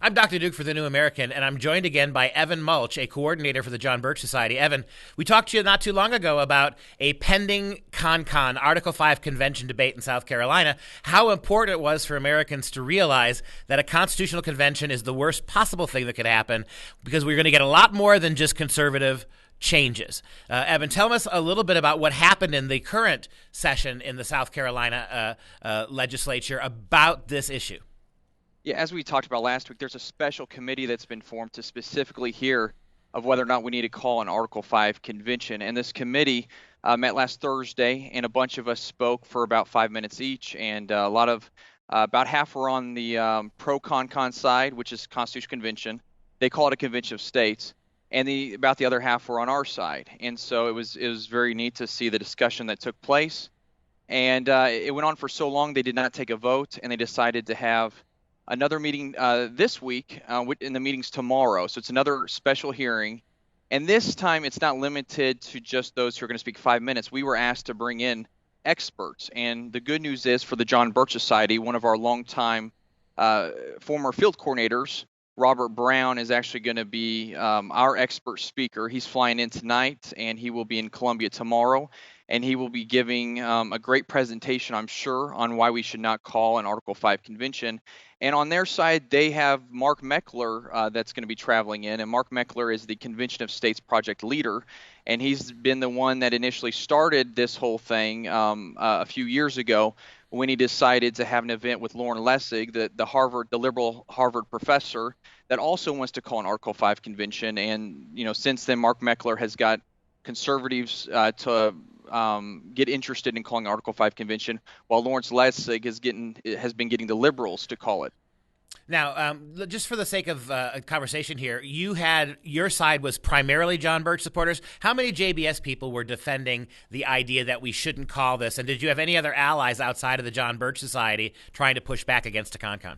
I'm Dr. Duke for the New American, and I'm joined again by Evan Mulch, a coordinator for the John Birch Society. Evan, we talked to you not too long ago about a pending ConCon Article 5 convention debate in South Carolina, how important it was for Americans to realize that a constitutional convention is the worst possible thing that could happen because we're going to get a lot more than just conservative changes. Evan, tell us a little bit about what happened in the current session in the South Carolina legislature about this issue. Yeah, as we talked about last week, there's a special committee that's been formed to specifically hear of whether or not we need to call an Article 5 convention. And this committee met last Thursday, and a bunch of us spoke for about 5 minutes each. And about half were on the pro-ConCon side, which is Constitutional Convention. They call it a convention of states. And about the other half were on our side. And so it was very neat to see the discussion that took place. And it went on for so long, they did not take a vote, and they decided to have another meeting this week, in the meetings tomorrow. So it's another special hearing. And this time it's not limited to just those who are going to speak 5 minutes. We were asked to bring in experts. And the good news is for the John Birch Society, one of our longtime former field coordinators, Robert Brown, is actually going to be our expert speaker. He's flying in tonight, and he will be in Columbia tomorrow. And he will be giving a great presentation, I'm sure, on why we should not call an Article 5 convention. And on their side, they have Mark Meckler that's going to be traveling in. And Mark Meckler is the Convention of States project leader. And he's been the one that initially started this whole thing a few years ago when he decided to have an event with Lauren Lessig, the liberal Harvard professor, that also wants to call an Article 5 convention. And, since then, Mark Meckler has got conservatives to get interested in calling Article 5 convention, while Lawrence Lessig has been getting the liberals to call it. Now, just for the sake of a conversation here, your side was primarily John Birch supporters. How many JBS people were defending the idea that we shouldn't call this? And did you have any other allies outside of the John Birch Society trying to push back against a ConCon?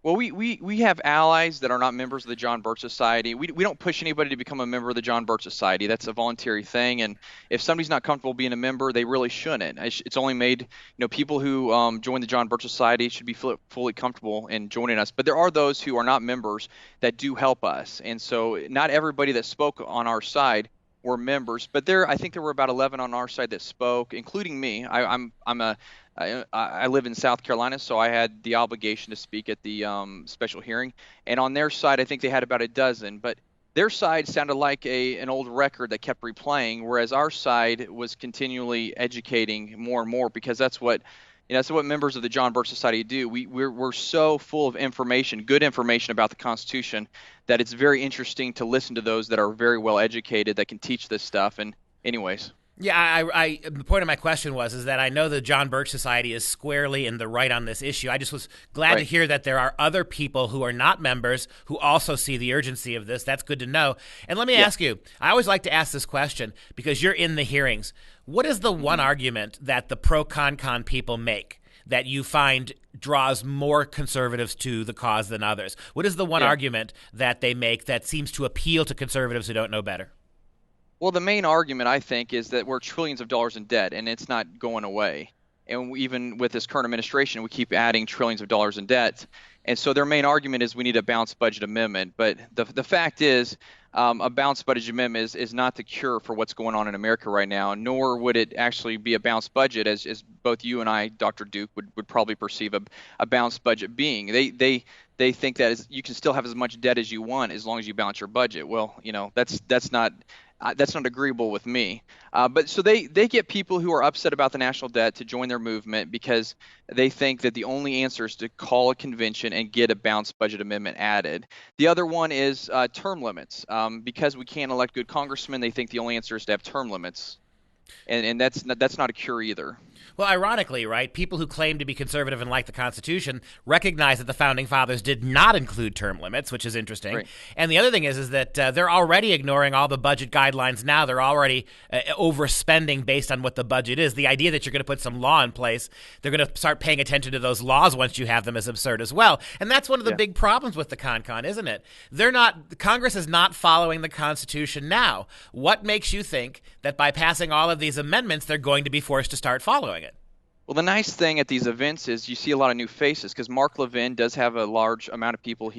Well, we have allies that are not members of the John Birch Society. We don't push anybody to become a member of the John Birch Society. That's a voluntary thing, and if somebody's not comfortable being a member, they really shouldn't. It's only made, people who join the John Birch Society should be fully comfortable in joining us. But there are those who are not members that do help us, and so not everybody that spoke on our side were members. But I think there were about 11 on our side that spoke, including me. I live in South Carolina, so I had the obligation to speak at the special hearing. And on their side, I think they had about a dozen. But their side sounded like an old record that kept replaying, whereas our side was continually educating more and more, because that's what members of the John Birch Society do. We're so full of information, good information about the Constitution, that it's very interesting to listen to those that are very well educated that can teach this stuff. And anyways. Yeah, the point of my question is that I know the John Birch Society is squarely in the right on this issue. I just was glad to hear that there are other people who are not members who also see the urgency of this. That's good to know. And let me ask you, I always like to ask this question because you're in the hearings. What is the one argument that the pro-ConCon people make that you find draws more conservatives to the cause than others? What is the one argument that they make that seems to appeal to conservatives who don't know better? Well, the main argument, I think, is that we're trillions of dollars in debt, and it's not going away. And even with this current administration, we keep adding trillions of dollars in debt. And so their main argument is we need a balanced budget amendment. But the fact is, a balanced budget amendment is not the cure for what's going on in America right now, nor would it actually be a balanced budget, as both you and I, Dr. Duke, would probably perceive a balanced budget being. They think that you can still have as much debt as you want as long as you balance your budget. Well, that's not agreeable with me. But so they get people who are upset about the national debt to join their movement because they think that the only answer is to call a convention and get a balanced budget amendment added. The other one is term limits. Because we can't elect good congressmen, they think the only answer is to have term limits. And that's not a cure either. Well, ironically, right, people who claim to be conservative and like the Constitution recognize that the Founding Fathers did not include term limits, which is interesting. Right. And the other thing is that they're already ignoring all the budget guidelines now. They're already overspending based on what the budget is. The idea that you're going to put some law in place, they're going to start paying attention to those laws once you have them, is absurd as well. And that's one of the big problems with the ConCon, isn't it? Congress is not following the Constitution now. What makes you think that by passing all of these amendments, they're going to be forced to start following it? Well, the nice thing at these events is you see a lot of new faces, because Mark Levin does have a large amount of people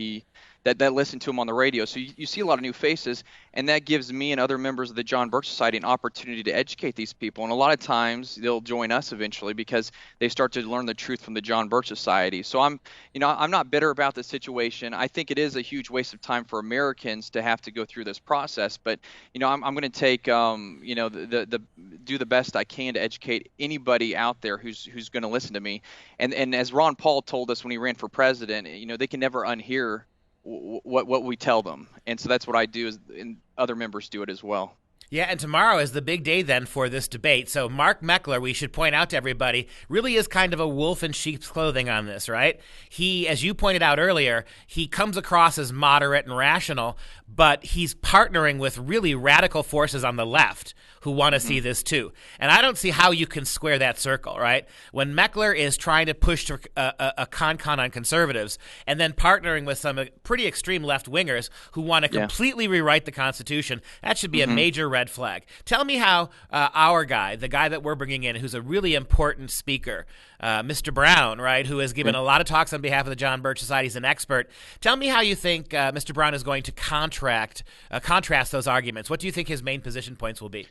that that listen to him on the radio. So you see a lot of new faces, and that gives me and other members of the John Birch Society an opportunity to educate these people. And a lot of times they'll join us eventually because they start to learn the truth from the John Birch Society. So I'm not bitter about the situation. I think it is a huge waste of time for Americans to have to go through this process. But I'm going to take do the best I can to educate anybody out there who's going to listen to me. And as Ron Paul told us when he ran for president, they can never unhear what we tell them. And so that's what I do, and other members do it as well. Yeah, and tomorrow is the big day then for this debate. So Mark Meckler, we should point out to everybody, really is kind of a wolf in sheep's clothing on this, right? He, as you pointed out earlier, he comes across as moderate and rational, but he's partnering with really radical forces on the left who want to see this too. And I don't see how you can square that circle, right? When Meckler is trying to push a ConCon on conservatives and then partnering with some pretty extreme left-wingers who want to completely rewrite the Constitution, that should be a major red flag. Tell me how our guy, the guy that we're bringing in, who's a really important speaker, Mr. Brown, right, who has given a lot of talks on behalf of the John Birch Society, is an expert. Tell me how you think Mr. Brown is going to contrast those arguments. What do you think his main position points will be?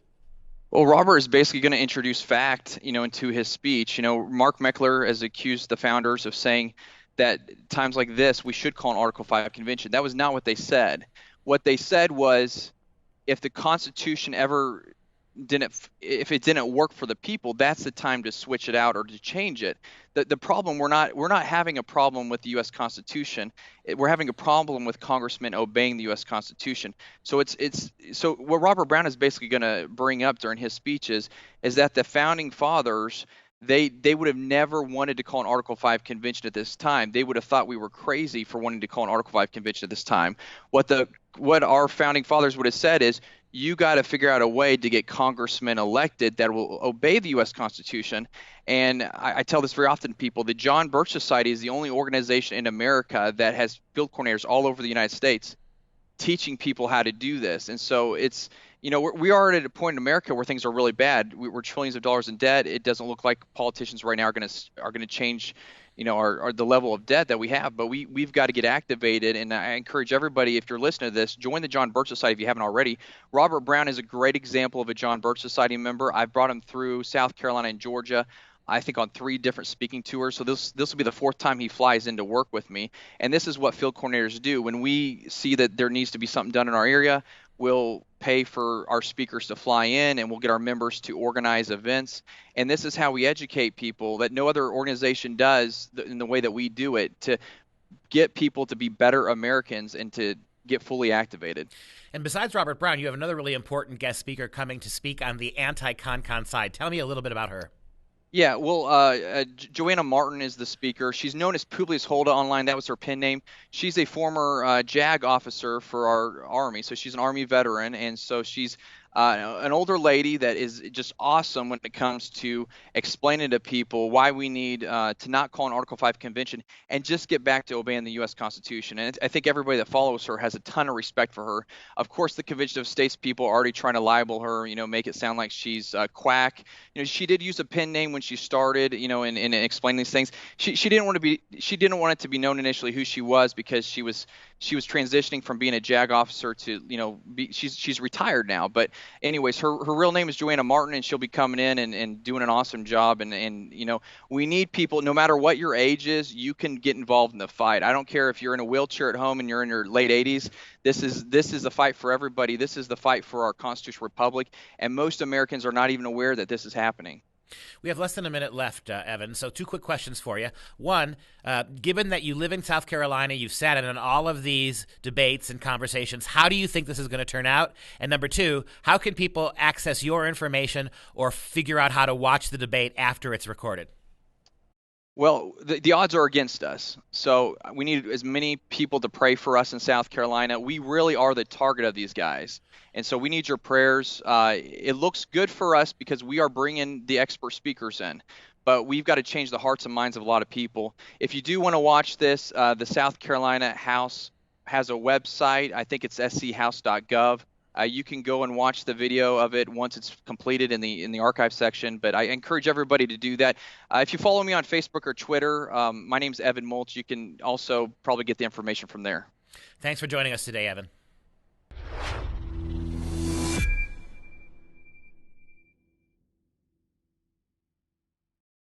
Well, Robert is basically going to introduce fact, into his speech. Mark Meckler has accused the founders of saying that times like this, we should call an Article 5 convention. That was not what they said. What they said was, if the Constitution if it didn't work for the people, that's the time to switch it out or to change it. The problem, we're not having a problem with the U.S. Constitution. We're having a problem with congressmen obeying the U.S. Constitution. So so what Robert Brown is basically going to bring up during his speech is that the founding fathers, they would have never wanted to call an Article 5 convention at this time. They would have thought we were crazy for wanting to call an Article 5 convention at this time. What our founding fathers would have said is, you got to figure out a way to get congressmen elected that will obey the U.S. Constitution. And I tell this very often to people, the John Birch Society is the only organization in America that has field coordinators all over the United States teaching people how to do this. And so it's, we are at a point in America where things are really bad. We're trillions of dollars in debt. It doesn't look like politicians right now are going to change the level of debt that we have, but we've got to get activated. And I encourage everybody, if you're listening to this, join the John Birch Society if you haven't already. Robert Brown is a great example of a John Birch Society member. I've brought him through South Carolina and Georgia, I think, on 3 different speaking tours. So this will be the 4th time he flies in to work with me. And this is what field coordinators do. When we see that there needs to be something done in our area, we'll pay for our speakers to fly in, and we'll get our members to organize events. And this is how we educate people that no other organization does in the way that we do it, to get people to be better Americans and to get fully activated. And besides Robert Brown, you have another really important guest speaker coming to speak on the anti-ConCon side. Tell me a little bit about her. Yeah, well, Joanna Martin is the speaker. She's known as Publius Holda online. That was her pen name. She's a former JAG officer for our Army, so she's an Army veteran, and so she's an older lady that is just awesome when it comes to explaining to people why we need to not call an Article 5 convention and just get back to obeying the U.S. Constitution. And I think everybody that follows her has a ton of respect for her. Of course, the Convention of States people are already trying to libel her, make it sound like she's a quack. She did use a pen name when she started, in explaining these things. She didn't want it to be known initially who she was, because she was transitioning from being a JAG officer to, she's retired now. But anyways, her real name is Joanna Martin, and she'll be coming in and doing an awesome job. And we need people, no matter what your age is, you can get involved in the fight. I don't care if you're in a wheelchair at home and you're in your late 80s. This is a fight for everybody. This is the fight for our constitutional republic, and most Americans are not even aware that this is happening. We have less than a minute left, Evan, so 2 quick questions for you. One, given that you live in South Carolina, you've sat in on all of these debates and conversations, how do you think this is going to turn out? And number 2, how can people access your information or figure out how to watch the debate after it's recorded? Well, the odds are against us. So we need as many people to pray for us in South Carolina. We really are the target of these guys. And so we need your prayers. It looks good for us because we are bringing the expert speakers in. But we've got to change the hearts and minds of a lot of people. If you do want to watch this, the South Carolina House has a website. I think it's schouse.gov. You can go and watch the video of it once it's completed in the archive section. But I encourage everybody to do that. If you follow me on Facebook or Twitter, my name's Evan Mulch. You can also probably get the information from there. Thanks for joining us today, Evan.